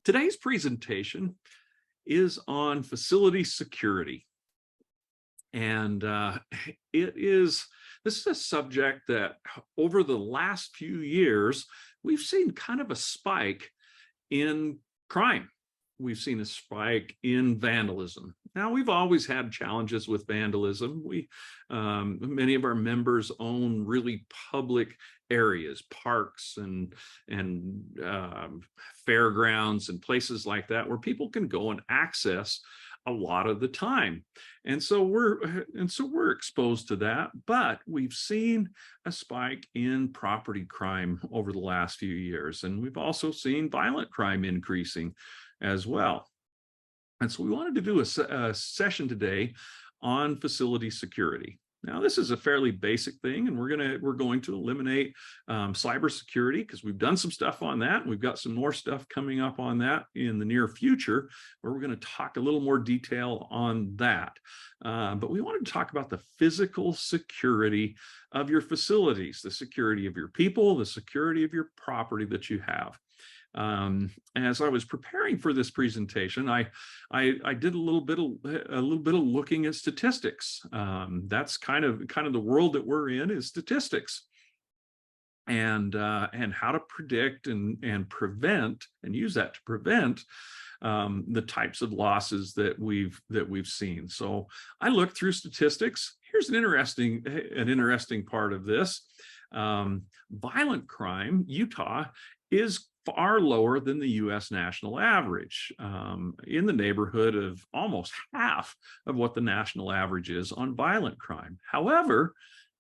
Today's presentation is on facility security. And this is a subject that over the last few years, we've seen kind of a spike in crime. We've seen a spike in vandalism. Now, we've always had challenges with vandalism. Many of our members own really public areas, parks and fairgrounds and places like that where people can go and access a lot of the time. And so we're exposed to that, but we've seen a spike in property crime over the last few years. And we've also seen violent crime increasing as well. And so we wanted to do a session today on facility security. Now, this is a fairly basic thing, and we're going to eliminate cybersecurity because we've done some stuff on that. And we've got some more stuff coming up on that in the near future, where we're going to talk a little more detail on that. But we wanted to talk about the physical security of your facilities, the security of your people, the security of your property that you have. As I was preparing for this presentation, I did a little bit of looking at statistics. That's kind of the world that we're in, is statistics, and how to predict and prevent and use that to prevent the types of losses that we've seen. So I looked through statistics. Here's an interesting part of this. Violent crime, Utah, is far lower than the U.S. national average, in the neighborhood of almost half of what the national average is on violent crime. However,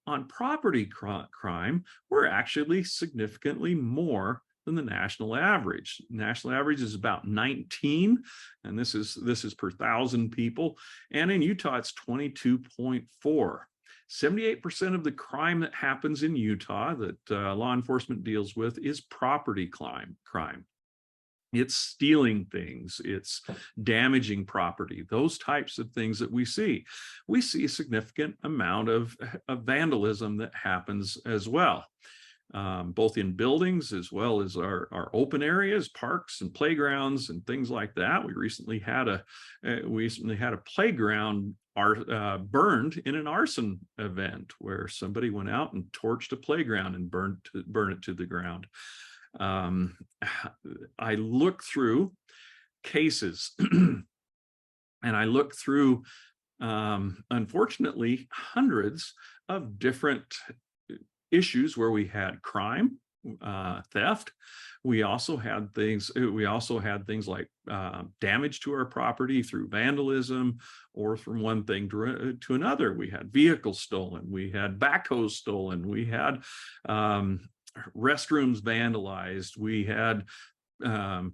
on property crime, we're actually significantly more than the national average. National average is about 19, and this is per 1,000 people, and in Utah it's 22.4. 78% of the crime that happens in Utah that law enforcement deals with is property crime. It's stealing things, it's damaging property, those types of things that we see. We see a significant amount of vandalism that happens as well, both in buildings as well as our open areas, parks and playgrounds and things like that. We recently had a playground burned in an arson event where somebody went out and torched a playground and burned it to the ground. I look through cases and I look through, unfortunately, hundreds of different issues where we had crime, theft. We also had things like damage to our property through vandalism, or from one thing to another. We had vehicles stolen, we had backhoes stolen, we had restrooms vandalized, we had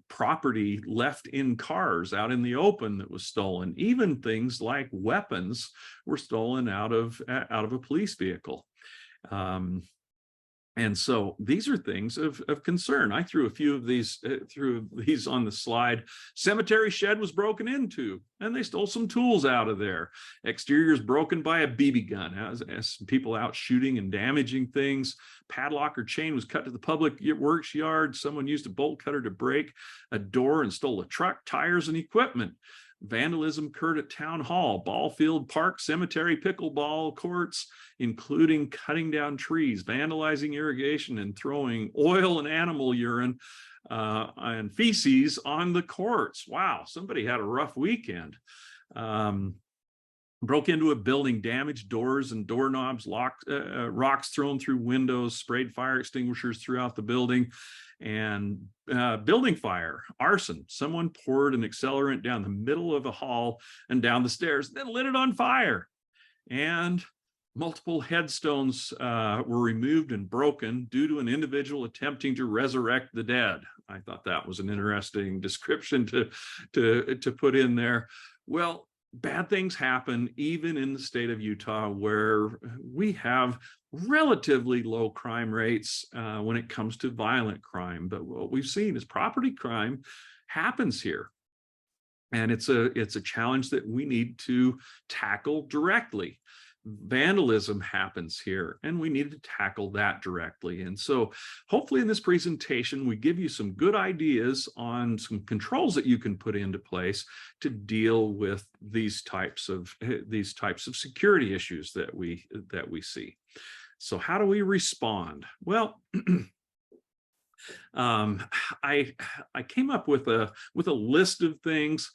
property left in cars out in the open that was stolen. Even things like weapons were stolen out of a police vehicle. And so these are things of concern. I threw a few of these on the slide. Cemetery shed was broken into, and they stole some tools out of there. Exteriors broken by a BB gun, as people out shooting and damaging things. Padlock or chain was cut to the public works yard. Someone used a bolt cutter to break a door and stole a truck, tires, and equipment. Vandalism occurred at town hall, ball field, park, cemetery, pickleball courts, including cutting down trees, vandalizing irrigation, and throwing oil and animal urine and feces on the courts. Wow, somebody had a rough weekend. Broke into a building, damaged doors and doorknobs, rocks thrown through windows, sprayed fire extinguishers throughout the building, and building fire, arson. Someone poured an accelerant down the middle of a hall and down the stairs, then lit it on fire. And multiple headstones were removed and broken due to an individual attempting to resurrect the dead. I thought that was an interesting description to put in there. Well, bad things happen even in the state of Utah, where we have relatively low crime rates when it comes to violent crime. But what we've seen is property crime happens here. And it's a challenge that we need to tackle directly. vandalism happens here, and we need to tackle that directly. And so hopefully in this presentation, we give you some good ideas on some controls that you can put into place to deal with these types of security issues that we see. So how do we respond? Well, I came up with a list of things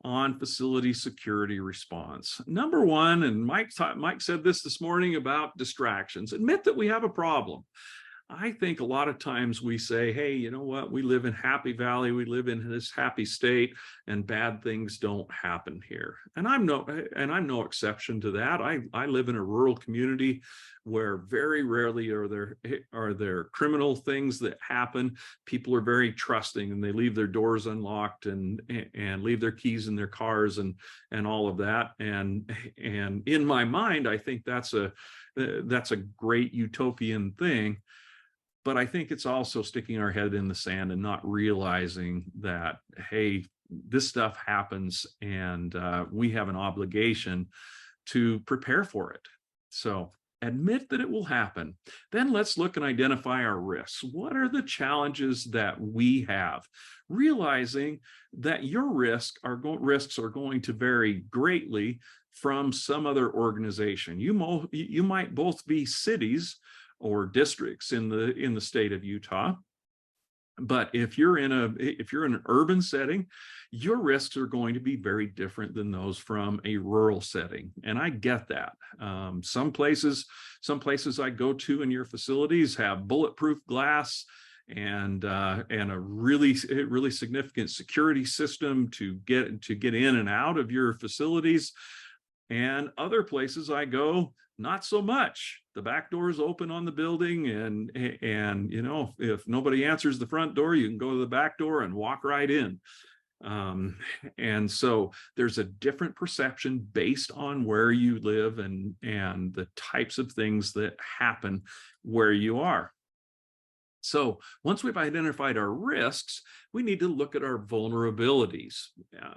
on facility security response. Number one, and Mike said this morning about distractions. Admit that we have a problem. I think a lot of times we say, hey, you know what, we live in Happy Valley, we live in this happy state, and bad things don't happen here. And I'm no exception to that. I live in a rural community where very rarely are there criminal things that happen. People are very trusting, and they leave their doors unlocked and leave their keys in their cars and all of that. And in my mind, I think that's a great utopian thing. But I think it's also sticking our head in the sand and not realizing that, hey, this stuff happens, and we have an obligation to prepare for it. So admit that it will happen. Then let's look and identify our risks. What are the challenges that we have? Realizing that your risks are going to vary greatly from some other organization. You might both be cities or districts in the state of Utah. But if you're in an urban setting, your risks are going to be very different than those from a rural setting. And I get that. Some places I go to in your facilities have bulletproof glass and a really significant security system to get in and out of your facilities. And other places I go, not so much. The back door is open on the building, and you know, if nobody answers the front door, you can go to the back door and walk right in. And so there's a different perception based on where you live and the types of things that happen where you are. So once we've identified our risks, we need to look at our vulnerabilities.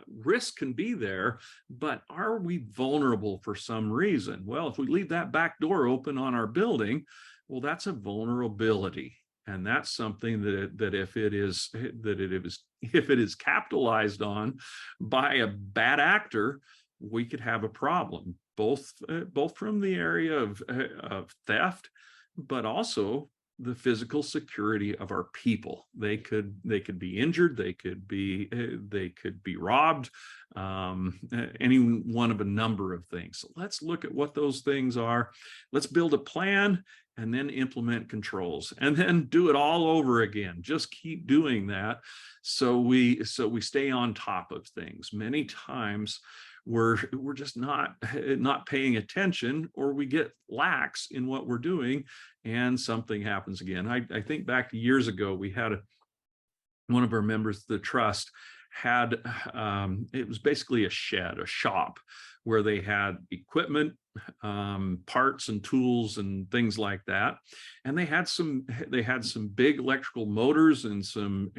Risk can be there, but are we vulnerable for some reason? Well, if we leave that back door open on our building, well, that's a vulnerability. And that's something that if it is capitalized on by a bad actor, we could have a problem, both from the area of theft, but also the physical security of our people. They could be injured, they could be robbed, any one of a number of things. So let's look at what those things are. Let's build a plan and then implement controls, and then do it all over again. Just keep doing that so we stay on top of things. Many times we're just not paying attention, or we get lax in what we're doing, and something happens again. I think back to years ago, we had one of our members of the trust had it was basically a shop where they had equipment, parts and tools and things like that, and they had some big electrical motors and some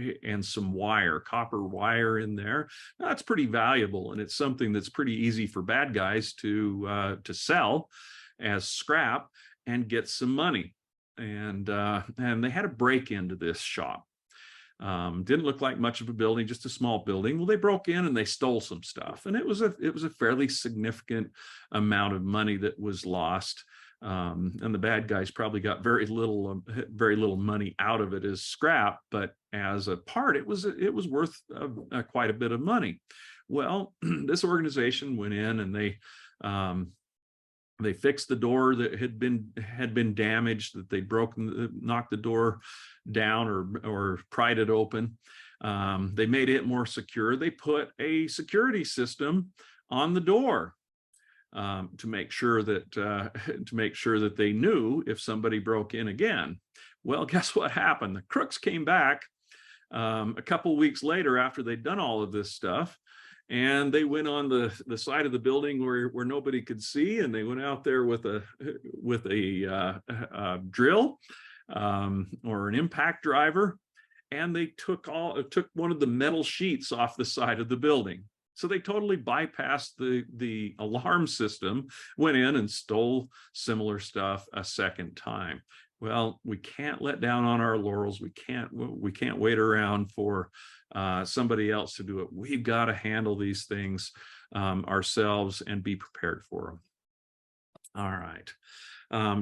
copper wire in there. Now, that's pretty valuable, and it's something that's pretty easy for bad guys to sell as scrap and get some money. And they had a break into this shop. Didn't look like much of a building, just a small building. Well, they broke in and they stole some stuff, and it was a fairly significant amount of money that was lost. And the bad guys probably got very little money out of it as scrap, but as a part, it was worth quite a bit of money. Well, this organization went in and they fixed the door that had been damaged, that they knocked the door down or pried it open. They made it more secure. They put a security system on the door to make sure that they knew if somebody broke in again. Well, guess what happened? The crooks came back a couple weeks later after they'd done all of this stuff. And they went on the side of the building where nobody could see, and they went out there with a drill or an impact driver, and they took one of the metal sheets off the side of the building. So they totally bypassed the alarm system, went in and stole similar stuff a second time. Well, we can't let down on our laurels. We can't wait around for somebody else to do it. We've got to handle these things ourselves and be prepared for them. All right.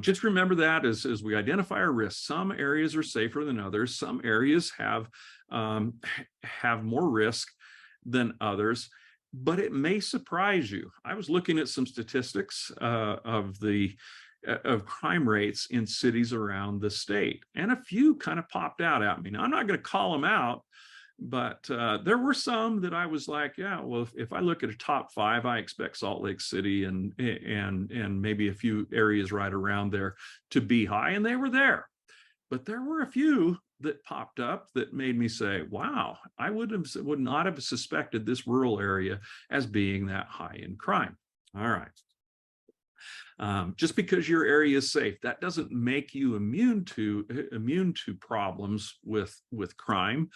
Just remember that as we identify our risks, some areas are safer than others. Some areas have more risk than others, but it may surprise you. I was looking at some statistics of crime rates in cities around the state, and a few kind of popped out at me. Now, I'm not going to call them out, but there were some that I was like, yeah, well, if I look at a top 5, I expect Salt Lake City and maybe a few areas right around there to be high, and they were there. But there were a few that popped up that made me say, wow, I would not have suspected this rural area as being that high in crime. All right. Just because your area is safe, that doesn't make you immune to problems with crime,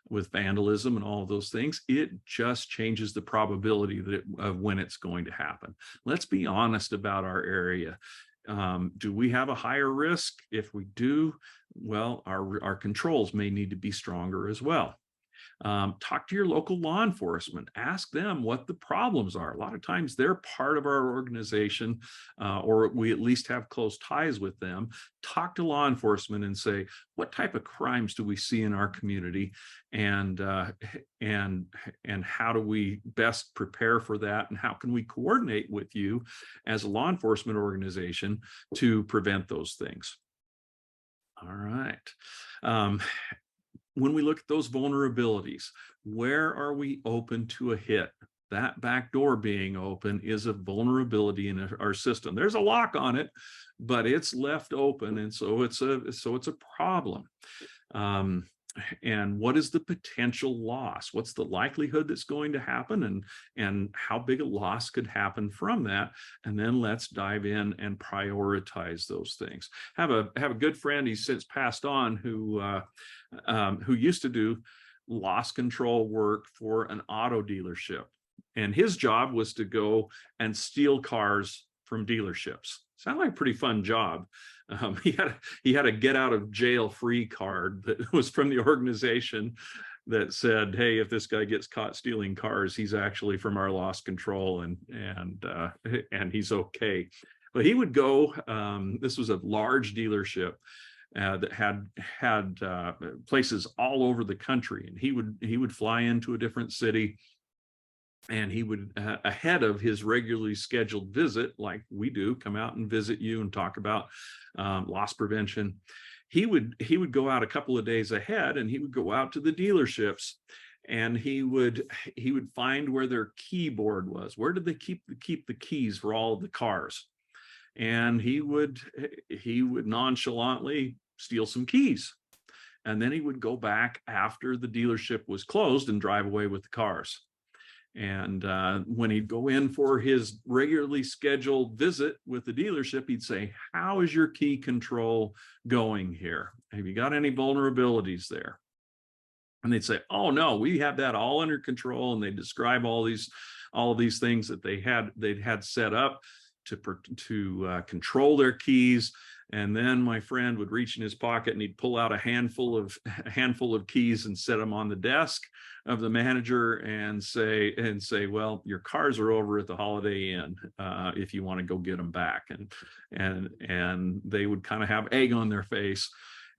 with vandalism and all of those things. It just changes the probability of when it's going to happen. Let's be honest about our area. Do we have a higher risk? If we do, well, our controls may need to be stronger as well. Talk to your local law enforcement. Ask them what the problems are. A lot of times they're part of our organization, or we at least have close ties with them. Talk to law enforcement and say, what type of crimes do we see in our community, and how do we best prepare for that, and how can we coordinate with you as a law enforcement organization to prevent those things? All right. When we look at those vulnerabilities, where are we open to a hit? That back door being open is a vulnerability in our system. There's a lock on it, but it's left open, and so it's a problem. And what is the potential loss? What's the likelihood that's going to happen, and how big a loss could happen from that? And then let's dive in and prioritize those things. Have a good friend, he's since passed on, who used to do loss control work for an auto dealership, and his job was to go and steal cars from dealerships. Sounded like a pretty fun job. He had a get out of jail free card that was from the organization that said, hey, if this guy gets caught stealing cars, he's actually from our loss control, and he's okay. But he would go, this was a large dealership that had places all over the country, and he would fly into a different city, and he would, ahead of his regularly scheduled visit, like we do, come out and visit you and talk about loss prevention. He would go out a couple of days ahead, and he would go out to the dealerships, and he would find where their keyboard was. Where did they keep the keys for all of the cars? And he would nonchalantly steal some keys, and then he would go back after the dealership was closed and drive away with the cars. And when he'd go in for his regularly scheduled visit with the dealership, he'd say, how is your key control going here? Have you got any vulnerabilities there? And they'd say, oh no, we have that all under control. And they describe all of these things that they'd had set up to control their keys. And then my friend would reach in his pocket and he'd pull out a handful of keys and set them on the desk of the manager and say, well, your cars are over at the Holiday Inn if you want to go get them back. And they would kind of have egg on their face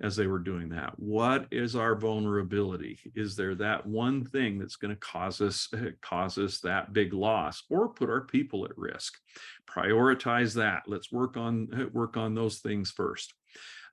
as they were doing that. What is our vulnerability? Is there that one thing that's going to cause us that big loss, or put our people at risk? Prioritize that. Let's work on those things first.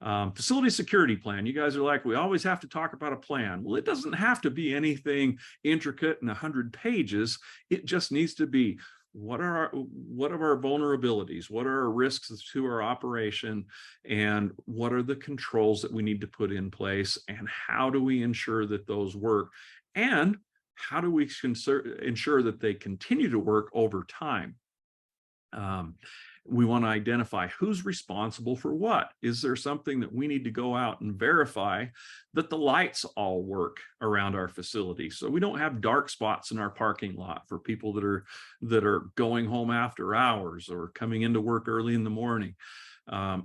Facility security plan. You guys are like, we always have to talk about a plan. Well, it doesn't have to be anything intricate and 100 pages. It just needs to be, what are our vulnerabilities? What are our risks to our operation? And what are the controls that we need to put in place? And how do we ensure that those work? And how do we ensure that they continue to work over time? We want to identify who's responsible for what. Is there something that we need to go out and verify that the lights all work around our facility, so we don't have dark spots in our parking lot for people that are going home after hours or coming into work early in the morning?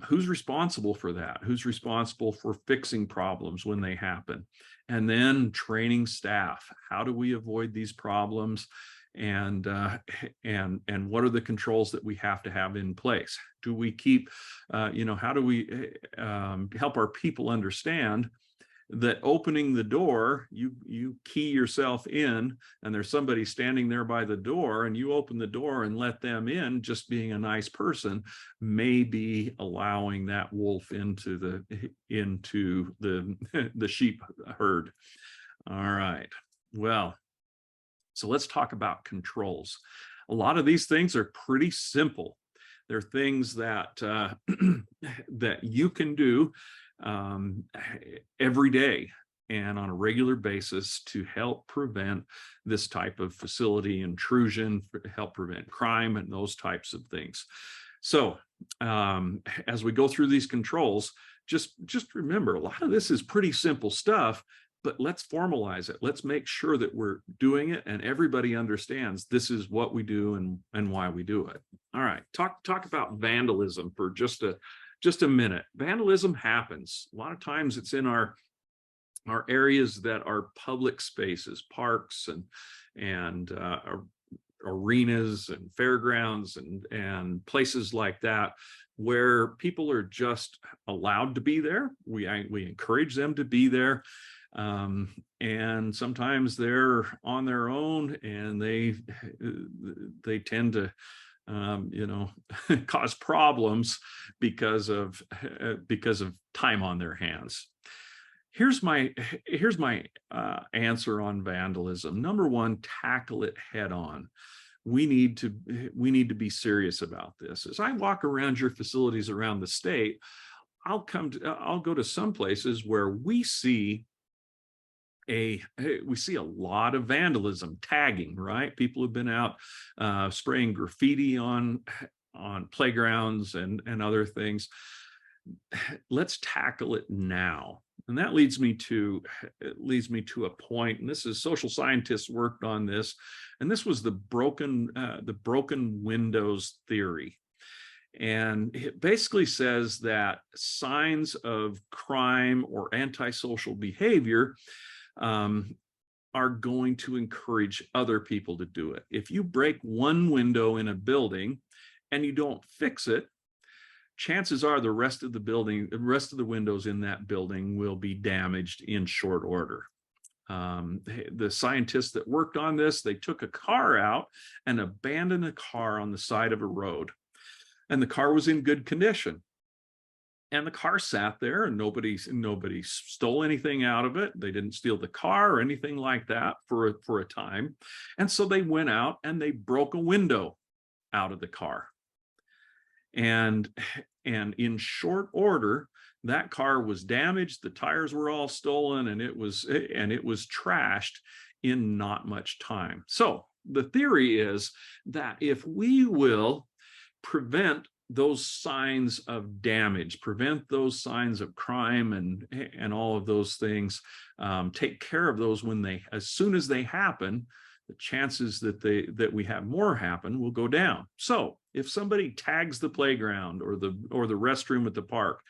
Who's responsible for that? Who's responsible for fixing problems when they happen? And then training staff. How do we avoid these problems? And what are the controls that we have to have in place? Do we keep, how do we help our people understand that opening the door, you key yourself in, and there's somebody standing there by the door, and you open the door and let them in, just being a nice person, may be allowing that wolf into the sheep herd. All right, well, so let's talk about controls. A lot of these things are pretty simple. They're things that that you can do every day and on a regular basis to help prevent this type of facility intrusion, help prevent crime and those types of things. So as we go through these controls, just remember, a lot of this is pretty simple stuff, but let's formalize it. Let's make sure that we're doing it and everybody understands this is what we do and why we do it. All right, talk about vandalism for just a minute. Vandalism happens. A lot of times it's in our areas that are public spaces, parks and arenas and fairgrounds and places like that, where people are just allowed to be there. We encourage them to be there. And sometimes they're on their own, and they tend to cause problems because of time on their hands. Here's my answer on vandalism. Number one, tackle it head on. We need to be serious about this. As I walk around your facilities around the state, I'll go to some places where we see a lot of vandalism, tagging, right? People have been out spraying graffiti on playgrounds and other things. Let's tackle it now. And that leads me to a point, and this is social scientists worked on this, and this was the broken windows theory. And it basically says that signs of crime or antisocial behavior are going to encourage other people to do it. If you break one window in a building and you don't fix it, chances are the rest of the windows in that building will be damaged in short order. The scientists that worked on this, they took a car out and abandoned a car on the side of a road, and the car was in good condition. And the car sat there, and nobody stole anything out of it. They didn't steal the car or anything like that for a time. And so they went out and they broke a window out of the car. And in short order, that car was damaged. The tires were all stolen, and it was trashed in not much time. So the theory is that if we will prevent those signs of damage, prevent those signs of crime and all of those things, take care of those as soon as they happen, the chances that we have more happen will go down. So if somebody tags the playground or the restroom at the park,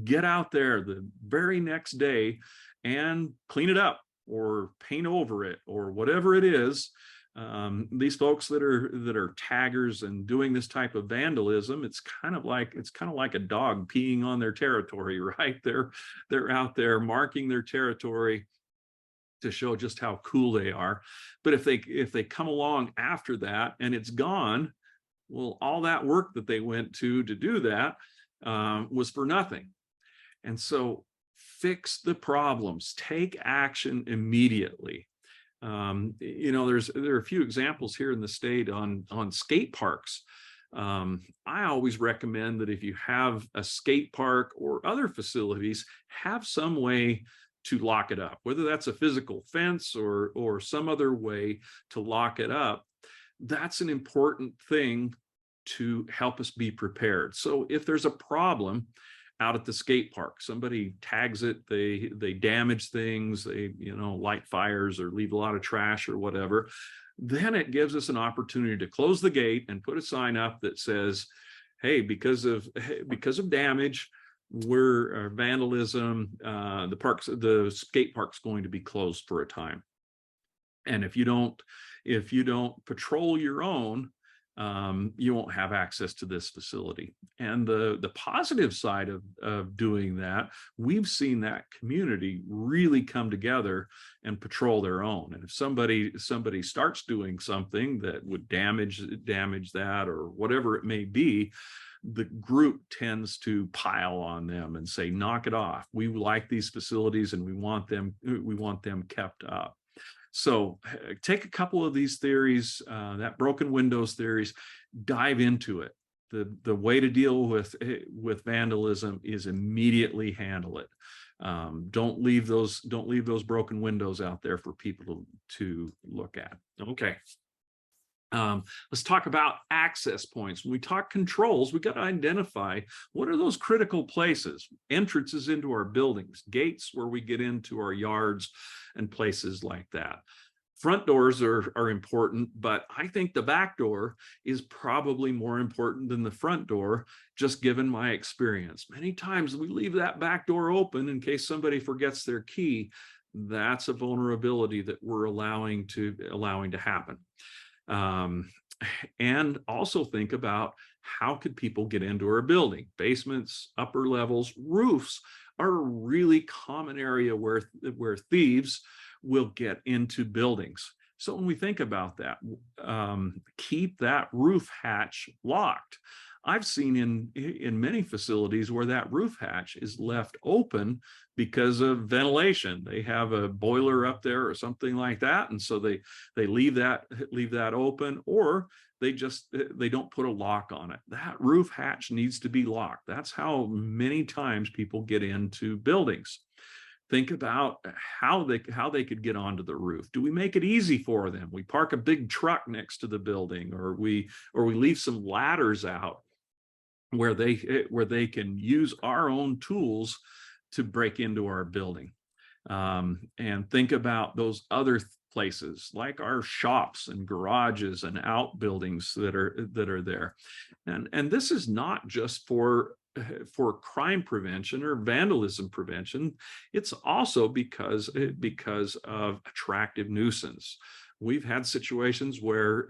get out there the very next day and clean it up or paint over it or whatever it is. These folks that are taggers and doing this type of vandalism, it's kind of like a dog peeing on their territory, right? They're out there marking their territory to show just how cool they are. But if they come along after that and it's gone, well, all that work that they went to do that was for nothing. And so fix the problems, take action immediately. There are a few examples here in the state on skate parks. I always recommend that if you have a skate park or other facilities, have some way to lock it up, whether that's a physical fence or some other way to lock it up. That's an important thing to help us be prepared. So if there's a problem out at the skate park, somebody tags it, they damage things, they light fires or leave a lot of trash or whatever, then it gives us an opportunity to close the gate and put a sign up that says, hey, because of damage, vandalism, the skate park's going to be closed for a time. And if you don't patrol your own, you won't have access to this facility. And the positive side of doing that, we've seen that community really come together and patrol their own. And if somebody starts doing something that would damage that or whatever it may be, the group tends to pile on them and say, knock it off. We like these facilities and we want them kept up. So take a couple of these theories, that broken windows theories, dive into it. The way to deal with vandalism is immediately handle it. Don't leave those broken windows out there for people to look at. Okay. Let's talk about access points. When we talk controls, we got to identify what are those critical places, entrances into our buildings, gates where we get into our yards and places like that. Front doors are important, but I think the back door is probably more important than the front door, just given my experience. Many times we leave that back door open in case somebody forgets their key. That's a vulnerability that we're allowing to happen. And also think about how could people get into our building? Basements, upper levels, roofs are a really common area where thieves will get into buildings. So when we think about that, keep that roof hatch locked. I've seen in many facilities where that roof hatch is left open because of ventilation. They have a boiler up there or something like that, and so they leave that open, or they don't put a lock on it. That roof hatch needs to be locked. That's how many times people get into buildings. Think about how they could get onto the roof. Do we make it easy for them? We park a big truck next to the building, or we leave some ladders out where they can use our own tools to break into our building. And think about those other places like our shops and garages and outbuildings that are there. And this is not just for crime prevention or vandalism prevention. It's also because of attractive nuisance. We've had situations where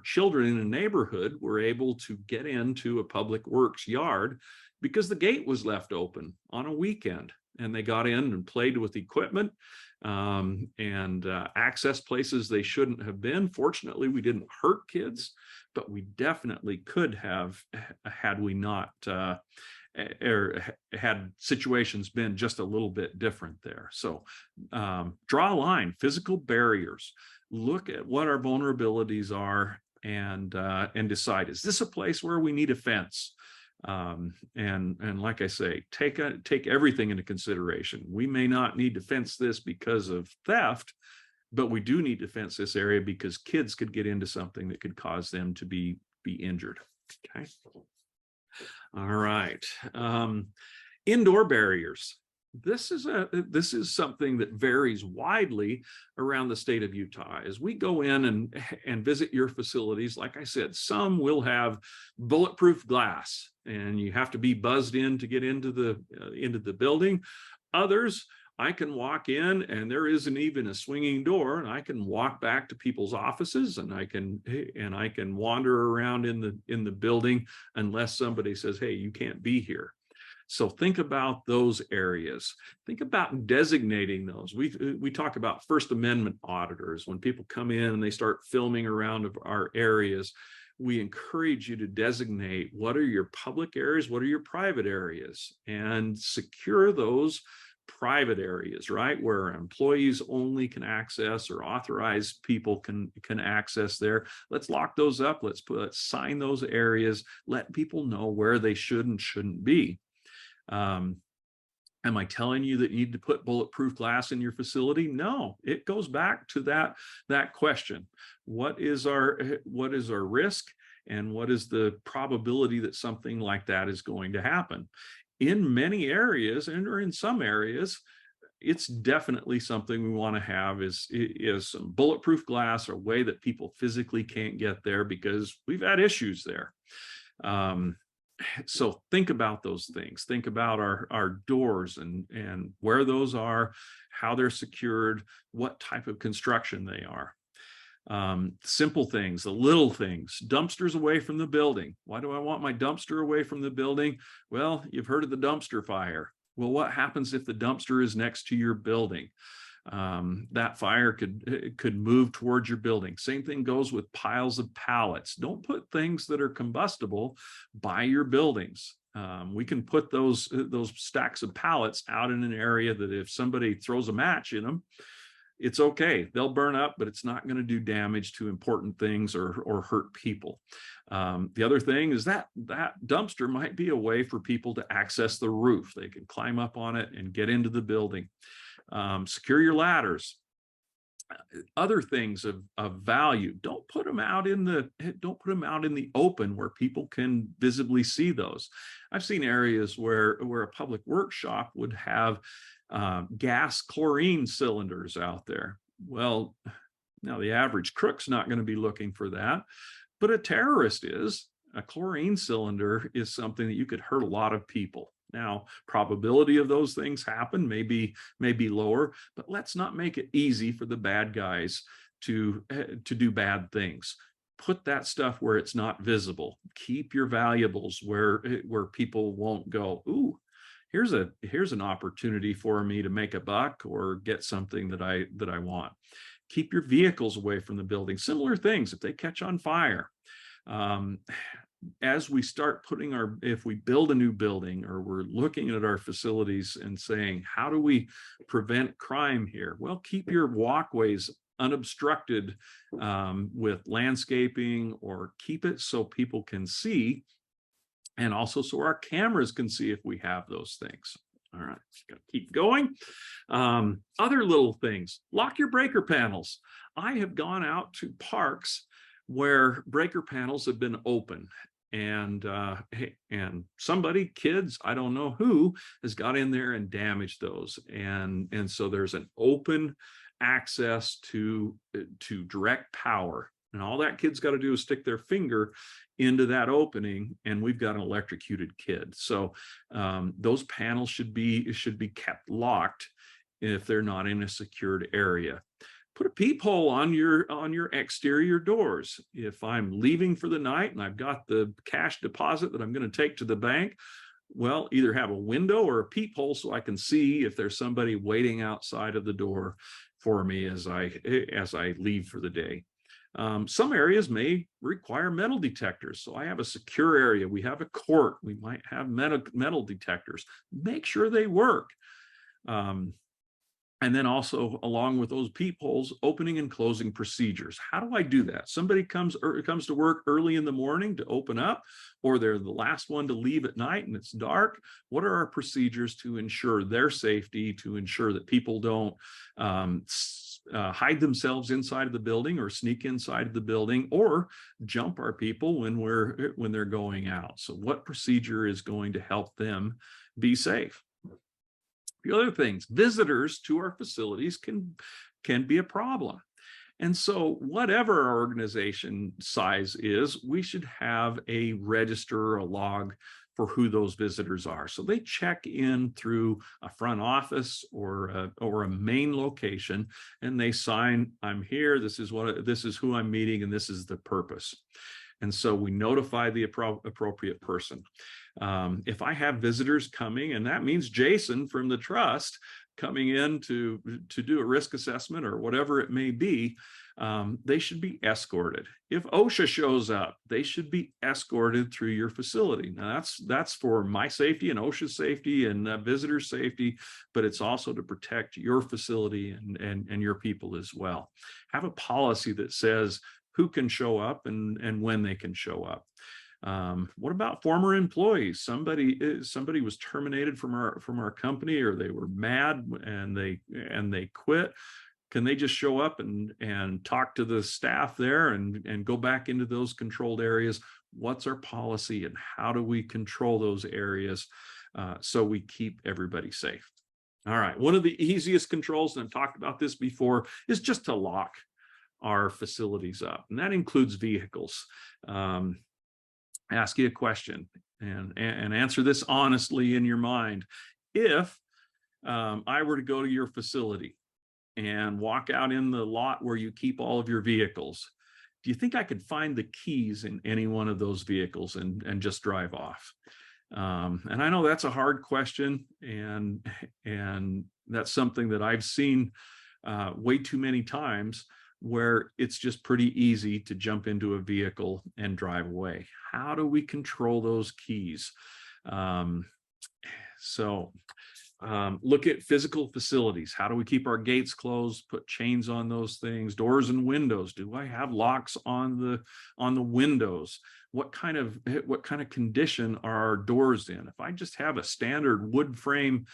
children in a neighborhood were able to get into a public works yard because the gate was left open on a weekend, and they got in and played with equipment and access places they shouldn't have been. Fortunately, we didn't hurt kids, but we definitely could have had we not or had situations been just a little bit different there. So draw a line, physical barriers. Look at what our vulnerabilities are and decide, is this a place where we need a fence? And like I say, take everything into consideration. We may not need to fence this because of theft, but we do need to fence this area because kids could get into something that could cause them to be injured. Okay. All right. Indoor barriers. This is something that varies widely around the state of Utah. As we go in and visit your facilities, like I said, some will have bulletproof glass and you have to be buzzed in to get into the building. Others, I can walk in and there isn't even a swinging door, and I can walk back to people's offices and I can wander around in the building unless somebody says, hey, you can't be here. So think about those areas. Think about designating those. We talk about First Amendment auditors. When people come in and they start filming around our areas, we encourage you to designate what are your public areas, what are your private areas, and secure those private areas, right, where employees only can access or authorized people can access there. Let's lock those up. Let's sign those areas. Let people know where they should and shouldn't be. Am I telling you that you need to put bulletproof glass in your facility? No, it goes back to that question. What is our risk? and what is the probability that something like that is going to happen. In many areas, and or in some areas, it's definitely something we want to have is some bulletproof glass, or a way that people physically can't get there, because we've had issues there. So think about those things. Think about our doors and where those are, how they're secured, what type of construction they are. Simple things, the little things, dumpsters away from the building. Why do I want my dumpster away from the building? Well, you've heard of the dumpster fire. Well, what happens if the dumpster is next to your building? That fire could move towards your building. Same thing goes with piles of pallets. Don't put things that are combustible by your buildings. We can put those stacks of pallets out in an area that if somebody throws a match in them, it's okay. They'll burn up, but it's not going to do damage to important things or hurt people. The other thing is that dumpster might be a way for people to access the roof. They can climb up on it and get into the building. Secure your ladders. Other things of value, don't put them out in the open where people can visibly see those. I've seen areas where a public workshop would have gas chlorine cylinders out there. Well, now the average crook's not going to be looking for that, but a terrorist is. A chlorine cylinder is something that you could hurt a lot of people. Now, probability of those things happen may be lower, but let's not make it easy for the bad guys to do bad things. Put that stuff where it's not visible. Keep your valuables where people won't go, ooh, here's an opportunity for me to make a buck or get something that I want. Keep your vehicles away from the building. Similar things, if they catch on fire. As we start if we build a new building, or we're looking at our facilities and saying, how do we prevent crime here? Well, keep your walkways unobstructed with landscaping, or keep it so people can see, and also so our cameras can see if we have those things. All right, gotta keep going. Other little things, lock your breaker panels. I have gone out to parks where breaker panels have been open, and somebody, kids, I don't know who, has got in there and damaged those, and so there's an open access to direct power, and all that kid's got to do is stick their finger into that opening, and we've got an electrocuted kid. So those panels should be kept locked if they're not in a secured area. Put a peephole on your exterior doors. If I'm leaving for the night and I've got the cash deposit that I'm going to take to the bank, well, either have a window or a peephole so I can see if there's somebody waiting outside of the door for me as I leave for the day. Some areas may require metal detectors. So I have a secure area. We have a court. We might have metal detectors. Make sure they work. And then also, along with those peepholes, opening and closing procedures. How do I do that? Somebody comes to work early in the morning to open up, or they're the last one to leave at night and it's dark. What are our procedures to ensure their safety, to ensure that people don't hide themselves inside of the building, or sneak inside of the building, or jump our people when they're going out? So what procedure is going to help them be safe? The other things, visitors to our facilities can be a problem. And so whatever our organization size is, we should have a register or a log for who those visitors are. So they check in through a front office or a main location, and they sign, I'm here, this is who I'm meeting, and this is the purpose. And so we notify the appropriate person. If I have visitors coming, and that means Jason from the trust coming in to do a risk assessment or whatever it may be, they should be escorted. If OSHA shows up, they should be escorted through your facility. Now that's for my safety and OSHA's safety and visitor safety, but it's also to protect your facility and your people as well. Have a policy that says who can show up and when they can show up. What about former employees? Somebody was terminated from our company, or they were mad and they quit. Can they just show up and talk to the staff there and go back into those controlled areas? What's our policy and how do we control those areas so we keep everybody safe? All right, one of the easiest controls, and I've talked about this before, is just to lock our facilities up, and that includes vehicles. Ask you a question and answer this honestly in your mind. If I were to go to your facility and walk out in the lot where you keep all of your vehicles, do you think I could find the keys in any one of those vehicles and just drive off? And I know that's a hard question, and that's something that I've seen way too many times, where it's just pretty easy to jump into a vehicle and drive away. How do we control those keys? Look at physical facilities. How do we keep our gates closed? Put chains on those things. Doors and windows. Do I have locks on the windows? What kind of condition are our doors in? If I just have a standard wood frame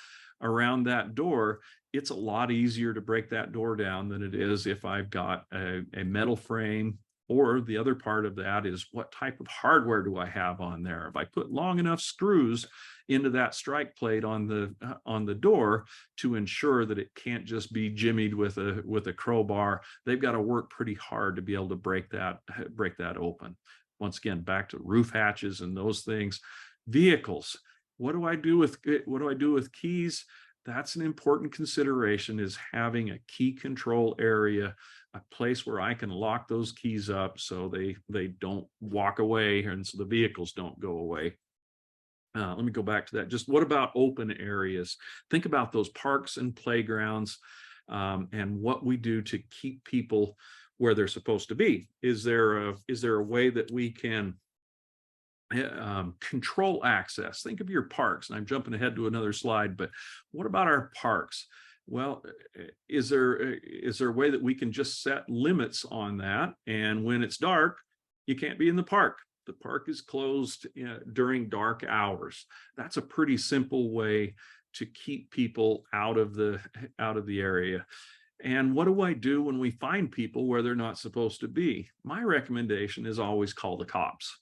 around that door, it's a lot easier to break that door down than it is if I've got a metal frame. Or the other part of that is, what type of hardware do I have on there? If I put long enough screws into that strike plate on the door to ensure that it can't just be jimmied with a crowbar, they've got to work pretty hard to be able to break that open. Once again, back to roof hatches and those things. Vehicles. What do I do with keys? That's an important consideration, is having a key control area, a place where I can lock those keys up so they don't walk away and so the vehicles don't go away. Let me go back to that. Just what about open areas? Think about those parks and playgrounds and what we do to keep people where they're supposed to be. Is there a way that we can control access? Think of your parks, and I'm jumping ahead to another slide, but what about our parks? Well, is there a way that we can just set limits on that? And when it's dark, you can't be in the park. The park is closed during dark hours. That's a pretty simple way to keep people out of the area. And what do I do when we find people where they're not supposed to be? My recommendation is always call the cops.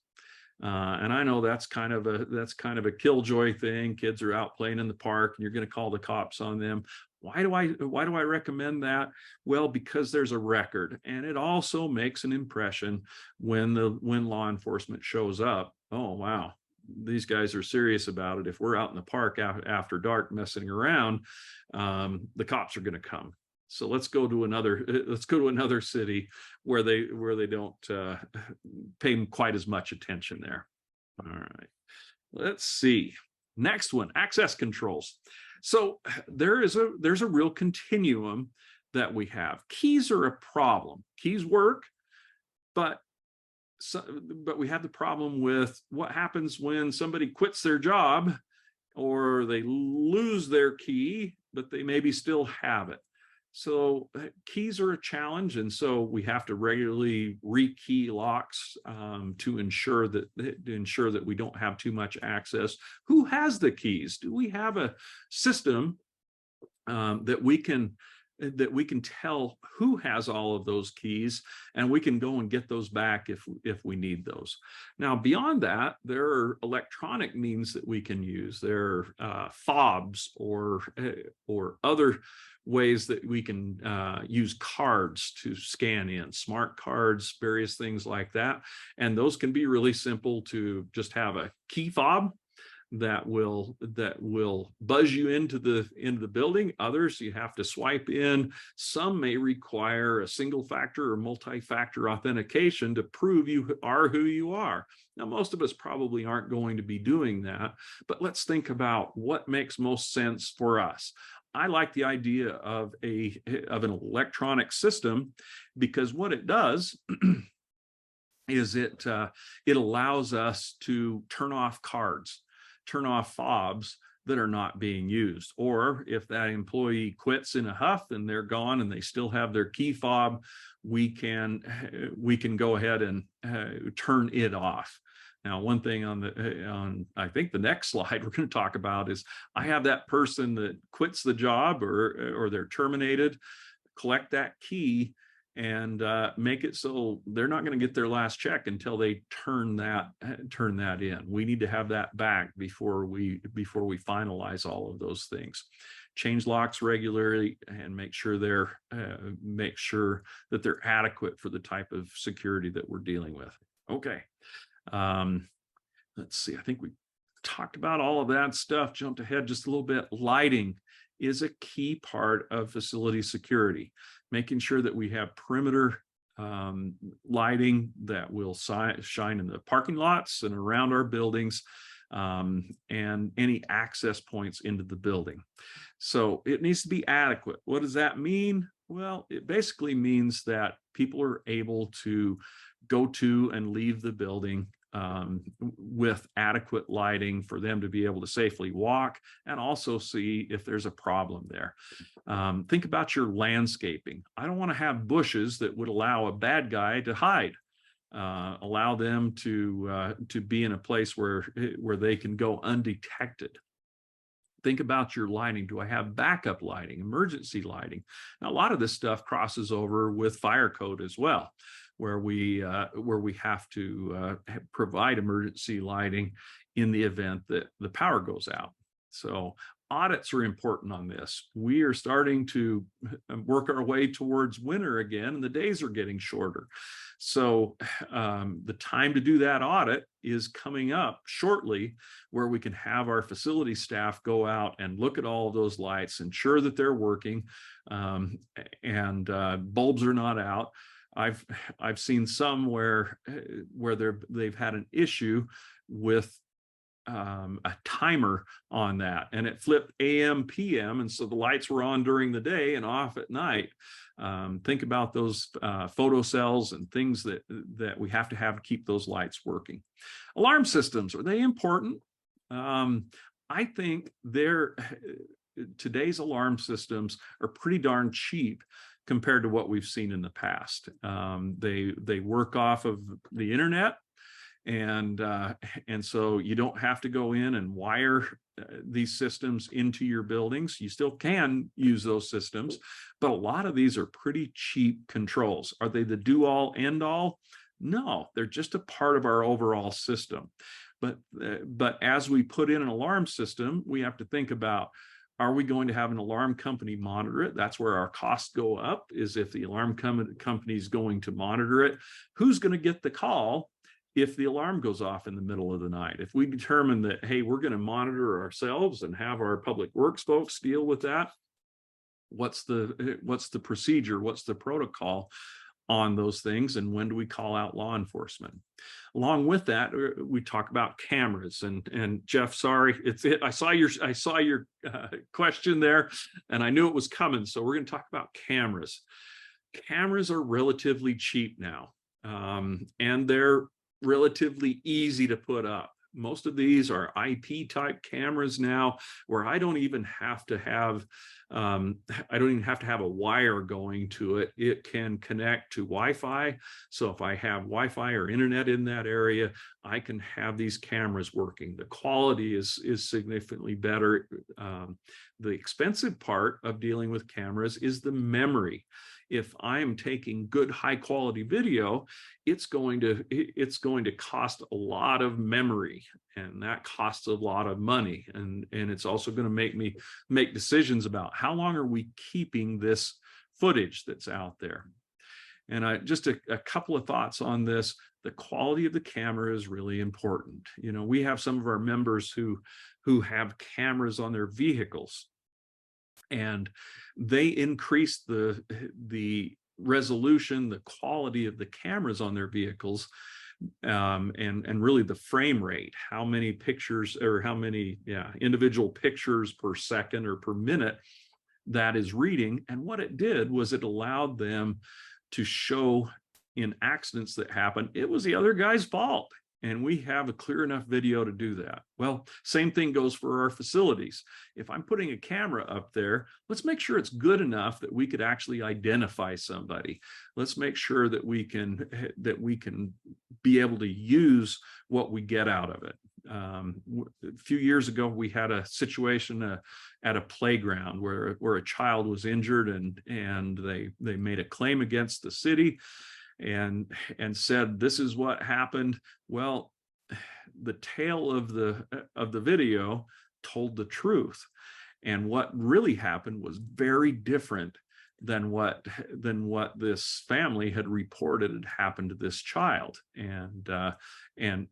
And I know that's kind of a killjoy thing. Kids are out playing in the park and you're going to call the cops on them. Why do I recommend that? Well, because there's a record, and it also makes an impression when law enforcement shows up. Oh, wow, these guys are serious about it. If we're out in the park after dark messing around, the cops are going to come. So let's go to another city where they don't pay quite as much attention there. All right, let's see. Next one, access controls. So there's a real continuum that we have. Keys are a problem. Keys work, but we have the problem with what happens when somebody quits their job or they lose their key, but they maybe still have it. So keys are a challenge, and so we have to regularly rekey locks to ensure that we don't have too much access. Who has the keys? Do we have a system that we can tell who has all of those keys, and we can go and get those back if we need those? Now, beyond that, there are electronic means that we can use. There are fobs or other ways that we can use cards to scan in, smart cards, various things like that. And those can be really simple to just have a key fob that will buzz you into the building. Others you have to swipe in. Some may require a single factor or multi-factor authentication to prove you are who you are. Now, most of us probably aren't going to be doing that, but let's think about what makes most sense for us. I like the idea of an electronic system, because what it does is it allows us to turn off cards, turn off fobs that are not being used. Or if that employee quits in a huff and they're gone and they still have their key fob, we can go ahead and turn it off. Now, one thing on I think the next slide we're going to talk about is, I have that person that quits the job or they're terminated, collect that key and make it so they're not going to get their last check until they turn that in. We need to have that back before we finalize all of those things. Change locks regularly and make sure that they're adequate for the type of security that we're dealing with. Okay. Let's see. I think we talked about all of that stuff, jumped ahead just a little bit. Lighting is a key part of facility security, making sure that we have perimeter lighting that will shine in the parking lots and around our buildings, and any access points into the building. So it needs to be adequate. What does that mean? Well, it basically means that people are able to go to and leave the building with adequate lighting for them to be able to safely walk and also see if there's a problem there. Think about your landscaping. I don't want to have bushes that would allow a bad guy to hide. Allow them to be in a place where they can go undetected. Think about your lighting. Do I have backup lighting, emergency lighting? Now, a lot of this stuff crosses over with fire code as well, where we have to provide emergency lighting in the event that the power goes out. So audits are important on this. We are starting to work our way towards winter again, and the days are getting shorter. So the time to do that audit is coming up shortly, where we can have our facility staff go out and look at all of those lights, ensure that they're working, and bulbs are not out. I've seen some where they've had an issue with a timer on that, and it flipped AM PM, and so the lights were on during the day and off at night. Think about those photo cells and things that we have to keep those lights working. Alarm systems, are they important? I think today's alarm systems are pretty darn cheap compared to what we've seen in the past. They work off of the internet, and so you don't have to go in and wire these systems into your buildings. You still can use those systems, but a lot of these are pretty cheap controls. Are they the do-all, end-all? No, they're just a part of our overall system. But as we put in an alarm system, we have to think about, are we going to have an alarm company monitor it? That's where our costs go up, is if the alarm company is going to monitor it. Who's going to get the call if the alarm goes off in the middle of the night? If we determine that, hey, we're going to monitor ourselves and have our public works folks deal with that, what's the procedure? What's the protocol on those things, and when do we call out law enforcement? Along with that, we talk about cameras. And Jeff, sorry, I saw your question there, and I knew it was coming. So we're going to talk about cameras. Cameras are relatively cheap now, and they're relatively easy to put up. Most of these are IP type cameras now, where I don't even have to have a wire going to it. It can connect to Wi-Fi. So if I have Wi-Fi or internet in that area, I can have these cameras working. The quality is significantly better. The expensive part of dealing with cameras is the memory. If I'm taking good high quality video, it's going to cost a lot of memory, and that costs a lot of money. And it's also going to make me make decisions about how long are we keeping this footage that's out there. And just a couple of thoughts on this. The quality of the camera is really important. You know, we have some of our members who have cameras on their vehicles, and they increase the resolution, the quality of the cameras on their vehicles, and really the frame rate, how many pictures or how many individual pictures per second or per minute that is reading. And what it did was it allowed them to show in accidents that happen, it was the other guy's fault. And we have a clear enough video to do that. Well, same thing goes for our facilities. If I'm putting a camera up there, let's make sure it's good enough that we could actually identify somebody. Let's make sure that we can be able to use what we get out of it. A few years ago, we had a situation at a playground where a child was injured, and they made a claim against the city and said, this is what happened. Well, the tale of the video told the truth, and what really happened was very different than what this family had reported had happened to this child, and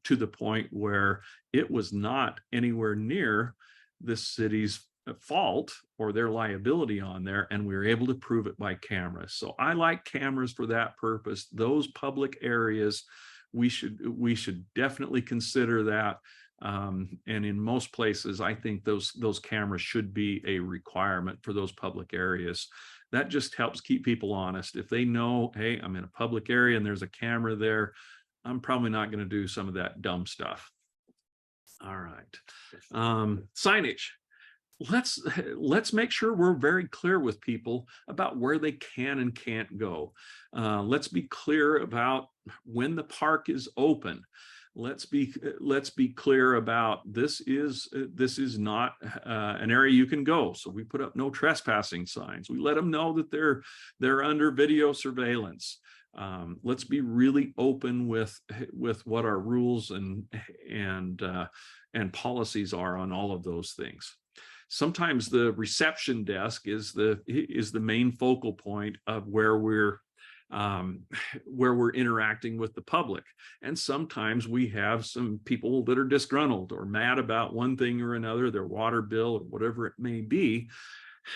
to the point where it was not anywhere near the city's fault or their liability on there, and we were able to prove it by cameras. So I like cameras for that purpose. Those public areas, we should definitely consider that. And in most places, I think those cameras should be a requirement for those public areas. That just helps keep people honest. If they know, hey, I'm in a public area and there's a camera there, I'm probably not going to do some of that dumb stuff. All right. Signage. Let's make sure we're very clear with people about where they can and can't go. Let's be clear about when the park is open. Let's be clear about this is not an area you can go. So we put up no trespassing signs. We let them know that they're under video surveillance. Let's be really open with what our rules and policies are on all of those things. Sometimes the reception desk is the main focal point of where we're interacting with the public. And sometimes we have some people that are disgruntled or mad about one thing or another, their water bill or whatever it may be.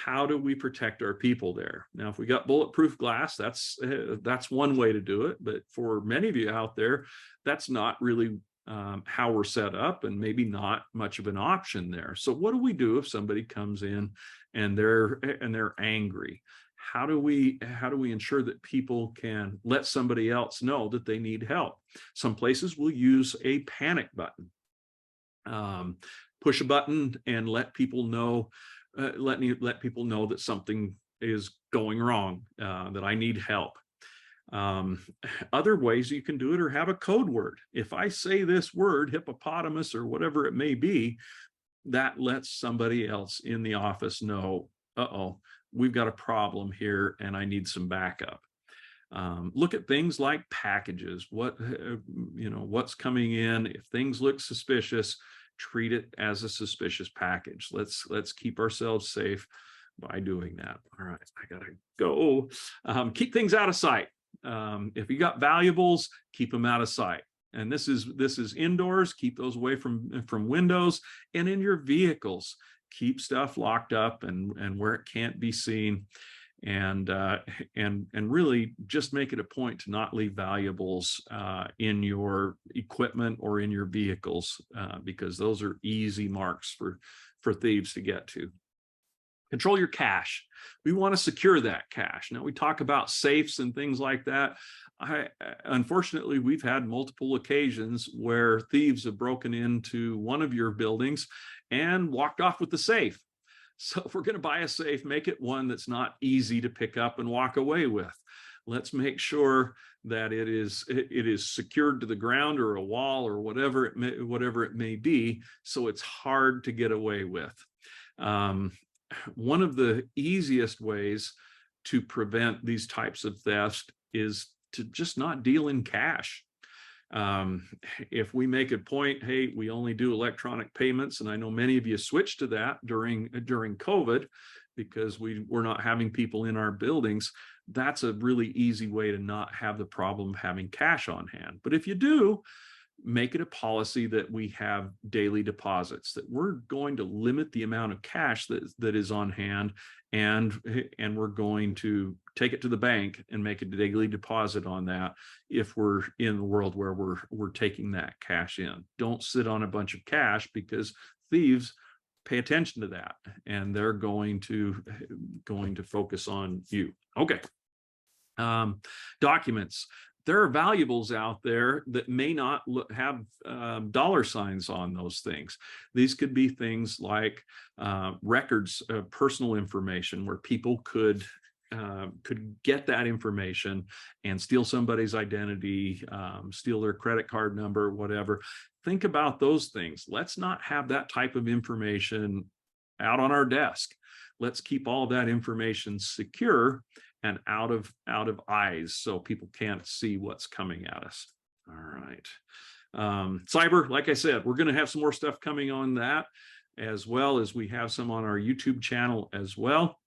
How do we protect our people there? Now, if we got bulletproof glass, that's one way to do it. But for many of you out there, that's not really how we're set up, and maybe not much of an option there. So what do we do if somebody comes in and they're angry? How do we ensure that people can let somebody else know that they need help? Some places will use a panic button. Push a button and let people know that something is going wrong, that I need help. Other ways you can do it are have a code word. If I say this word, hippopotamus or whatever it may be, that lets somebody else in the office know, uh-oh, we've got a problem here and I need some backup. Look at things like packages. What's coming in. If things look suspicious, treat it as a suspicious package. Let's keep ourselves safe by doing that. All right, I gotta go. Keep things out of sight. If you got valuables, keep them out of sight. And this is indoors. Keep those away from windows, and in your vehicles. Keep stuff locked up and where it can't be seen, and really just make it a point to not leave valuables in your equipment or in your vehicles, because those are easy marks for thieves to get to. Control your cash. We want to secure that cash. Now, we talk about safes and things like that. Unfortunately, we've had multiple occasions where thieves have broken into one of your buildings and walked off with the safe. So if we're going to buy a safe, make it one that's not easy to pick up and walk away with. Let's make sure that it is secured to the ground or a wall or whatever it may be, so it's hard to get away with. One of the easiest ways to prevent these types of thefts is to just not deal in cash. If we make a point, hey, we only do electronic payments, and I know many of you switched to that during COVID because we're not having people in our buildings, that's a really easy way to not have the problem of having cash on hand. But if you do, make it a policy that we have daily deposits, that we're going to limit the amount of cash that is on hand, and we're going to take it to the bank and make a daily deposit on that if we're in the world where we're taking that cash in. Don't sit on a bunch of cash, because thieves pay attention to that and they're going to focus on you. Okay. Documents. There are valuables out there that may not have dollar signs on those things. These could be things like records of personal information, where people could get that information and steal somebody's identity, steal their credit card number, whatever. think about those things. Let's not have that type of information out on our desk. Let's keep all that information secure and out of eyes, so people can't see what's coming at us. All right. Cyber, like I said, we're going to have some more stuff coming on that, as well as we have some on our YouTube channel as well.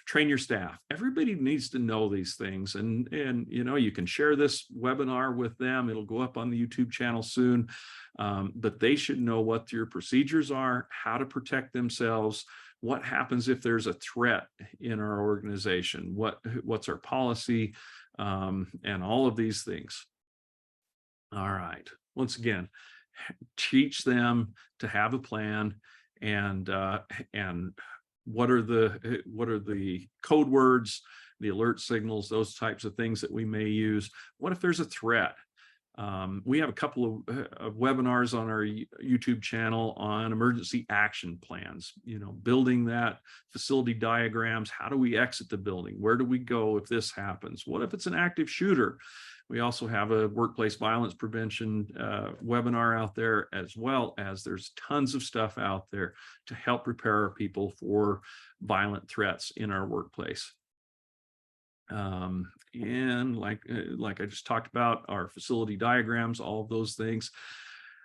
Train your staff. Everybody needs to know these things, and you know, you can share this webinar with them. It'll go up on the YouTube channel soon, but they should know what your procedures are, how to protect themselves, what happens if there's a threat in our organization, what's our policy, and all of these things. All right. Once again, teach them to have a plan, and what are the code words, the alert signals, those types of things that we may use. What if there's a threat? We have a couple of webinars on our YouTube channel on emergency action plans, you know, building that facility diagrams. How do we exit the building? Where do we go if this happens? What if it's an active shooter? We also have a workplace violence prevention webinar out there, as well as there's tons of stuff out there to help prepare our people for violent threats in our workplace. And like I just talked about, our facility diagrams, all of those things.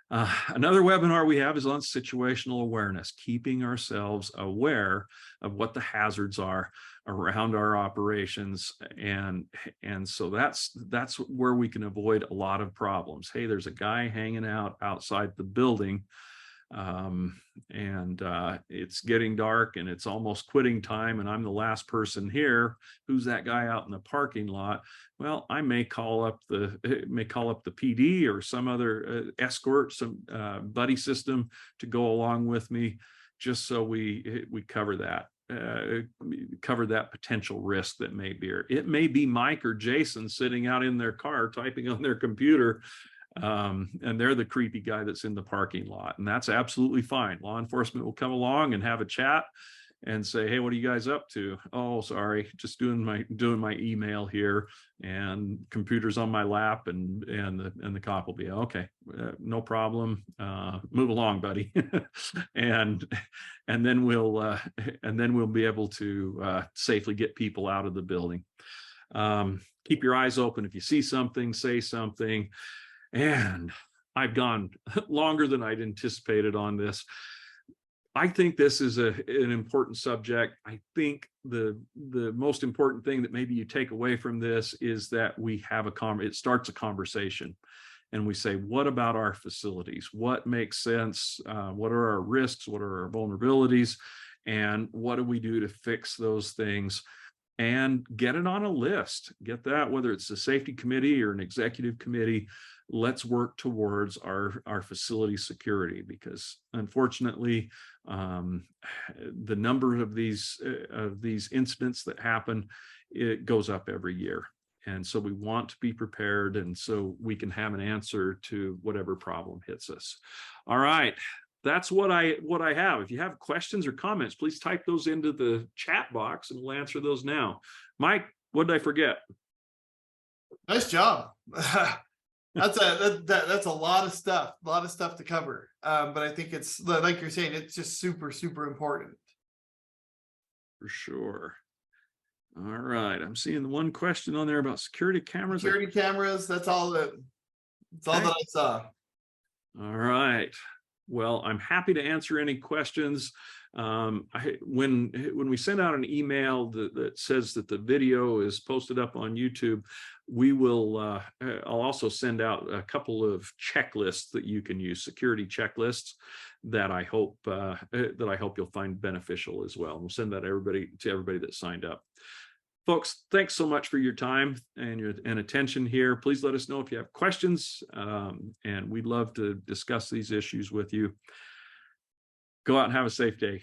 Another webinar we have is on situational awareness, keeping ourselves aware of what the hazards are around our operations, and so that's where we can avoid a lot of problems. Hey, there's a guy hanging out outside the building, and it's getting dark and it's almost quitting time, and I'm the last person here. Who's that guy out in the parking lot? Well, I may call up the PD or some other escort, some buddy system to go along with me, just so we cover that. Cover that potential risk that may be. It may be Mike or Jason sitting out in their car typing on their computer, and they're the creepy guy that's in the parking lot, and that's absolutely fine. Law enforcement will come along and have a chat and say, hey, what are you guys up to? Oh, sorry, just doing my email here, and computer's on my lap, and the cop will be, okay, no problem, move along, buddy. and then we'll be able to safely get people out of the building. Keep your eyes open. If you see something, say something. And I've gone longer than I'd anticipated on this. I think this is an important subject. I think the most important thing that maybe you take away from this is that we have it starts a conversation, and we say, what about our facilities? What makes sense? What are our risks? What are our vulnerabilities? And what do we do to fix those things? And get it on a list. Get that, whether it's a safety committee or an executive committee. Let's work towards our facility security, because unfortunately, the number of these incidents that happen, it goes up every year. And so we want to be prepared, and so we can have an answer to whatever problem hits us. All right. That's what I have. If you have questions or comments, please type those into the chat box and we'll answer those now. Mike, what did I forget? Nice job. That's a lot of stuff to cover. But I think it's, like you're saying, it's just super, super important. For sure. All right. I'm seeing the one question on there about security cameras. Security cameras, that's all that I saw. All right. Well, I'm happy to answer any questions. When we send out an email that says that the video is posted up on YouTube, we will. I'll also send out a couple of checklists that you can use, security checklists that I hope you'll find beneficial as well. We'll send that to everybody that signed up. Folks, thanks so much for your time and attention here. Please let us know if you have questions, and we'd love to discuss these issues with you. Go out and have a safe day.